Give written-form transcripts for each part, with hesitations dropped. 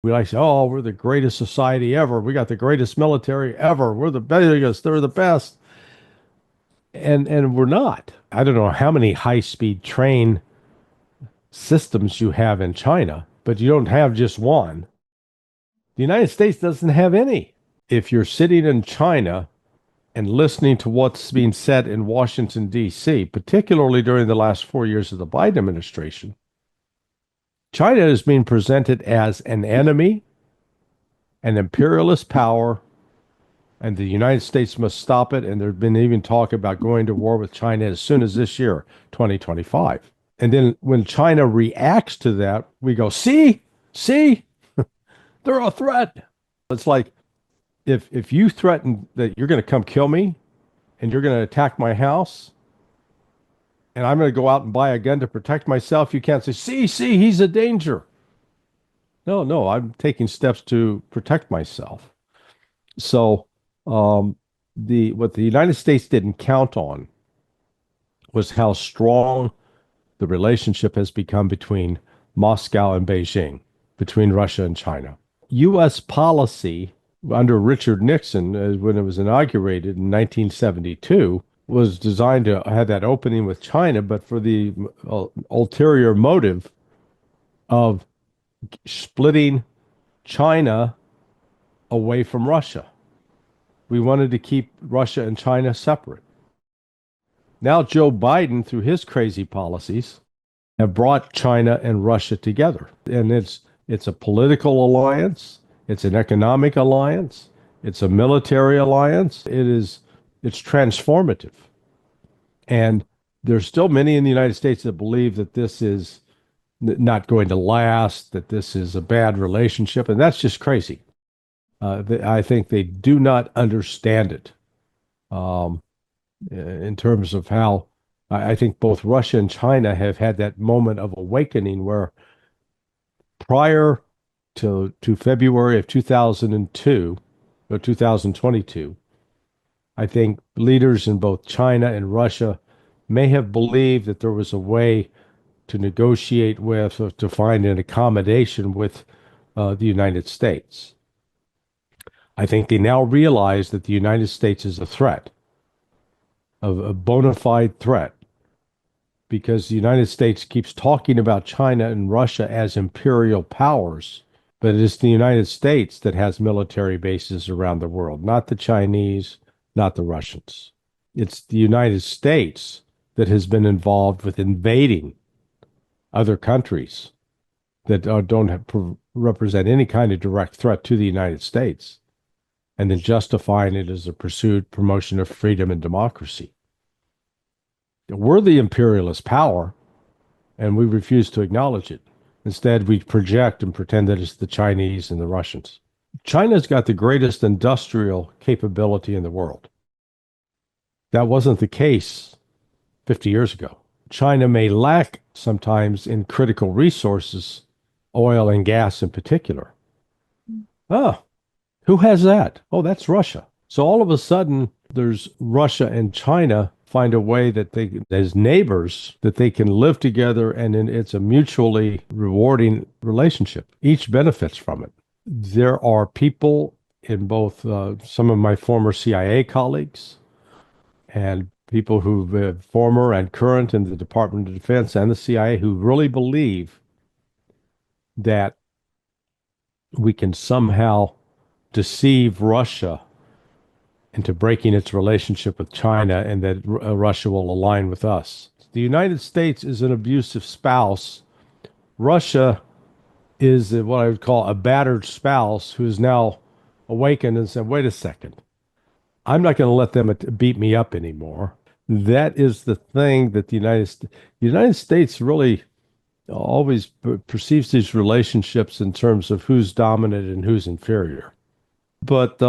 We like to say, oh, we're the greatest society ever. We got the greatest military ever. We're the biggest. They're the best. And we're not. I don't know how many high-speed train systems you have in China, but you don't have just one. The United States doesn't have any. If you're sitting in China and listening to what's being said in Washington, D.C., particularly during the last 4 years of the Biden administration, China is being presented as an enemy, an imperialist power, and the United States must stop it. And there's been even talk about going to war with China as soon as this year, 2025. And then when China reacts to that, we go, see, they're a threat. It's like if you threaten that you're going to come kill me and you're going to attack my house and I'm going to go out and buy a gun to protect myself, you can't say, see, he's a danger. No, I'm taking steps to protect myself. So what the United States didn't count on was how strong the relationship has become between Moscow and Beijing, between Russia and China. U.S. policy under Richard Nixon, when it was inaugurated in 1972, was designed to have that opening with China, but for the ulterior motive of splitting China away from Russia. We wanted to keep Russia and China separate. Now Joe Biden, through his crazy policies, have brought China and Russia together. And it's a political alliance, it's an economic alliance, it's a military alliance. It's transformative. And there's still many in the United States that believe that this is not going to last, that this is a bad relationship, and that's just crazy. I think they do not understand it in terms of how I think both Russia and China have had that moment of awakening where prior to February of 2002 or 2022, I think leaders in both China and Russia may have believed that there was a way to negotiate with or to find an accommodation with the United States. I think they now realize that the United States is a threat, a bona fide threat, because the United States keeps talking about China and Russia as imperial powers, but it is the United States that has military bases around the world, not the Chinese, not the Russians. It's the United States that has been involved with invading other countries that don't represent any kind of direct threat to the United States, and then justifying it as a pursued promotion of freedom and democracy. We're the imperialist power, and we refuse to acknowledge it. Instead, we project and pretend that it's the Chinese and the Russians. China's got the greatest industrial capability in the world. That wasn't the case 50 years ago. China may lack sometimes in critical resources, oil and gas in particular. Oh, who has that? Oh, that's Russia. So all of a sudden, there's Russia and China find a way that they, as neighbors, that they can live together, and it's a mutually rewarding relationship. Each benefits from it. There are people in both some of my former CIA colleagues and people who former and current in the Department of Defense and the CIA who really believe that we can somehow deceive Russia into breaking its relationship with China, and that Russia will align with us. The United States is an abusive spouse. Russia is what I would call a battered spouse who is now awakened and said, wait a second, I'm not going to let them beat me up anymore. That is the thing that the United States really always perceives these relationships in terms of who's dominant and who's inferior. But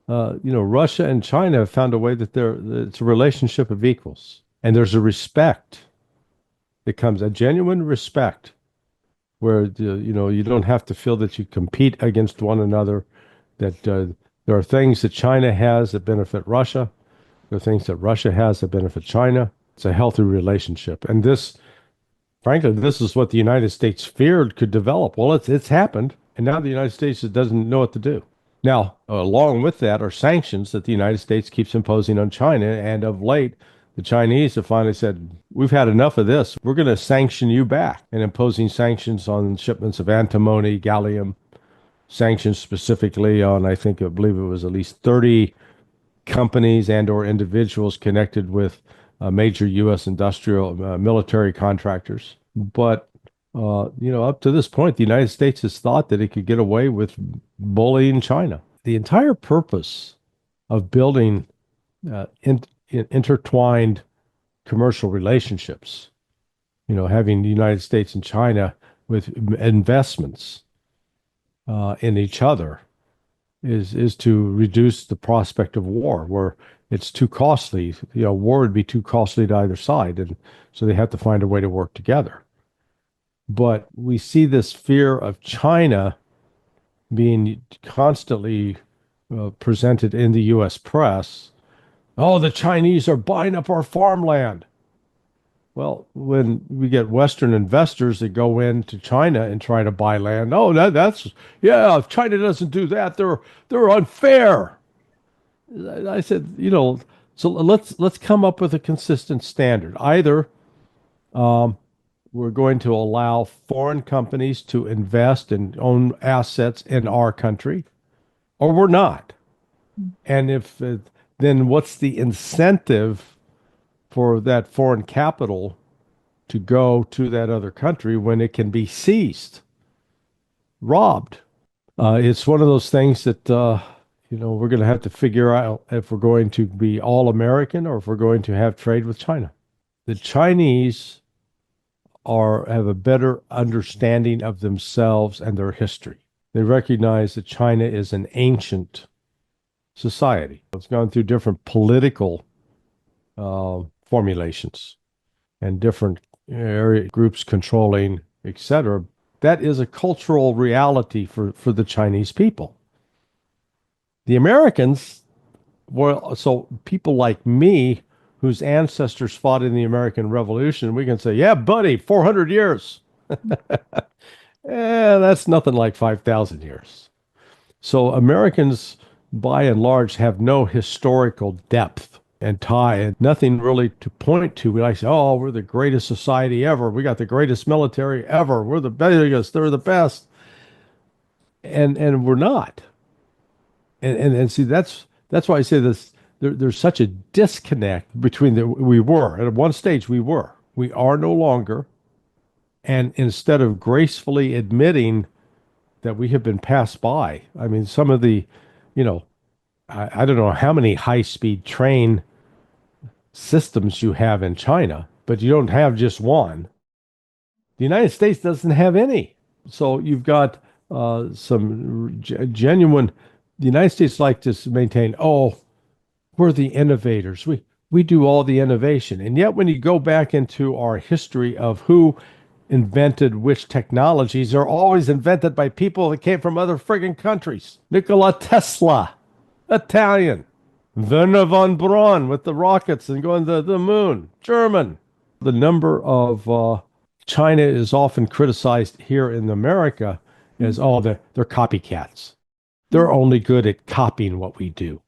Russia and China have found a way that it's a relationship of equals, and there's a respect that comes, a genuine respect, where you don't have to feel that you compete against one another. That there are things that China has that benefit Russia. There are things that Russia has that benefit China. It's a healthy relationship, and frankly, this is what the United States feared could develop. Well, it's happened. And now the United States doesn't know what to do. Now, along with that are sanctions that the United States keeps imposing on China. And of late, the Chinese have finally said, we've had enough of this. We're going to sanction you back, and imposing sanctions on shipments of antimony, gallium, sanctions specifically on, I believe it was at least 30 companies and or individuals connected with major U.S. industrial military contractors. But up to this point, the United States has thought that it could get away with bullying China. The entire purpose of building intertwined commercial relationships, having the United States and China with investments in each other, is to reduce the prospect of war, where it's too costly. War would be too costly to either side, and so they have to find a way to work together. But we see this fear of China being constantly presented in the U.S. press. Oh, the Chinese are buying up our farmland. Well, when we get Western investors that go into China and try to buy land, if China doesn't do that, they're unfair. I said, so let's come up with a consistent standard. Either we're going to allow foreign companies to invest and own assets in our country, or we're not. And if then what's the incentive for that foreign capital to go to that other country when it can be seized, robbed? It's one of those things that, we're going to have to figure out if we're going to be all American or if we're going to have trade with China. The Chinese have a better understanding of themselves and their history. They recognize that China is an ancient society. It's gone through different political formulations and different area groups controlling, etc. That is a cultural reality for the Chinese people. The Americans, so people like me, whose ancestors fought in the American Revolution, we can say, yeah, buddy, 400 years. That's nothing like 5,000 years. So Americans, by and large, have no historical depth and tie, and nothing really to point to. We like to say, oh, we're the greatest society ever. We got the greatest military ever. We're the biggest. They're the best. And we're not. And see, that's why I say this. There's such a disconnect between we were. At one stage, we were. We are no longer. And instead of gracefully admitting that we have been passed by, I mean, some of the, I don't know how many high-speed train systems you have in China, but you don't have just one. The United States doesn't have any. So you've got some genuine, the United States like to maintain, we're the innovators. We do all the innovation. And yet when you go back into our history of who invented which technologies, they're always invented by people that came from other friggin' countries. Nikola Tesla, Italian. Werner von Braun with the rockets and going to the moon, German. The number of China is often criticized here in America as, they're copycats. They're only good at copying what we do.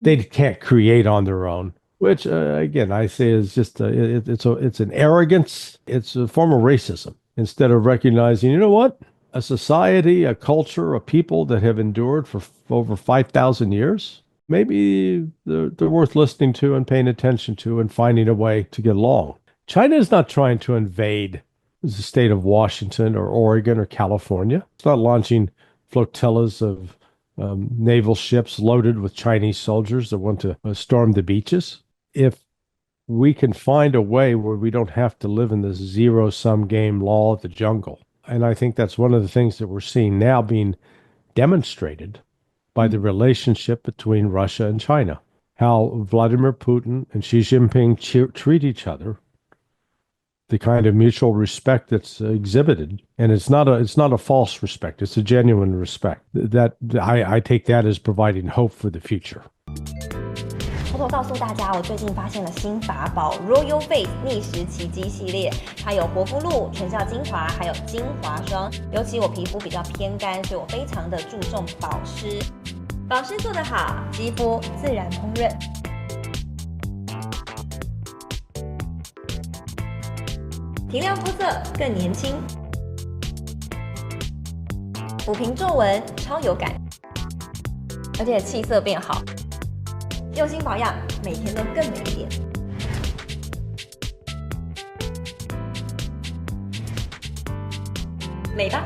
They can't create on their own, which, again, I say is just, it's an arrogance. It's a form of racism. Instead of recognizing, you know what? A society, a culture, a people that have endured for over 5,000 years, maybe they're worth listening to and paying attention to and finding a way to get along. China is not trying to invade the state of Washington or Oregon or California. It's not launching flotillas of naval ships loaded with Chinese soldiers that want to storm the beaches. If we can find a way where we don't have to live in this zero-sum game law of the jungle, and I think that's one of the things that we're seeing now being demonstrated by the relationship between Russia and China, how Vladimir Putin and Xi Jinping treat each other, the kind of mutual respect that's exhibited, and it's not a false respect; it's a genuine respect. That I take that as providing hope for the future. 偷偷告诉大家，我最近发现了新法宝 Royal Face 逆时奇迹系列，它有活肤露、全效精华，还有精华霜。尤其我皮肤比较偏干，所以我非常的注重保湿。保湿做得好，肌肤自然烹饪。提亮肤色更年轻，抚平皱纹超有感，而且气色变好。用心保养，每天都更美一点。美吧。